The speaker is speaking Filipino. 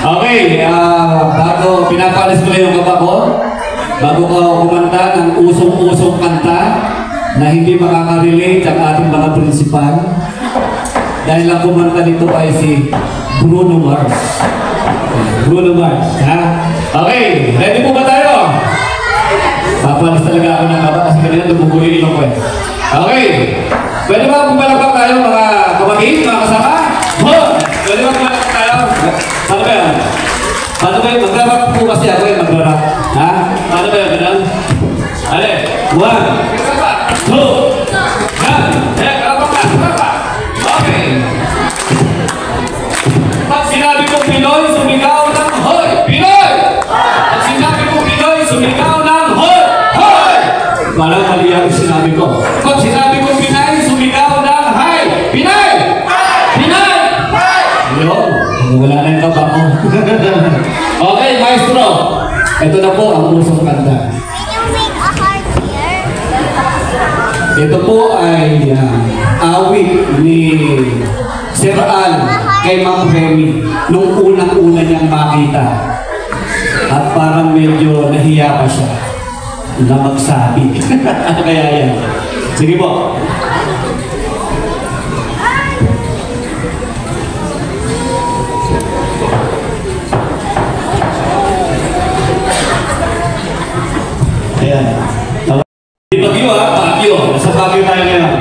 Okay, bago pinapalis ko na yung kaba ko, bago ko kumanta ng usong-usong kanta na hindi makaka-relate ang ating mga prinsipal, dahil ang kumanta nito ay si Bruno Mars. Bruno Mars, ha? Okay, ready po ba tayo? Papalis talaga ako ng kaba kasi kanina dumugulin ilong ko eh. Okay, pwede ba pumalakpak tayo mga kapatid, mga kasama? Pwede ba pumalakpak tayo? Paano ba yan? Paano ba yun? Mag-rap po kasi ako yung mag-rap. Ha? Paano ba yun? Ganun? Ale, 1, 2, yan! Karapak ka! Karapak! Okay! Pag sinabi kong Pinoy, sumigaw ng hoy! Pinoy! Pag sinabi kong Pinoy, sumigaw ng hoy! Hoy! Parang mali ang sinabi ko. Pag sinabi kong Pinay, sumigaw ng hay! Pinay! Pinay! Yun! Wala na yung kaba mo. Okay, maestro. Ito na po ang usong kanta. Ito po ay awit ni Sir Al kay Ma'am Remy nung unang-una niyang makita. At parang medyo nahiya pa siya na magsabi. Ano kaya yan? Sige po. Ayan. Di Baguio ha, Baguio. Nasa Baguio tayo ngayon.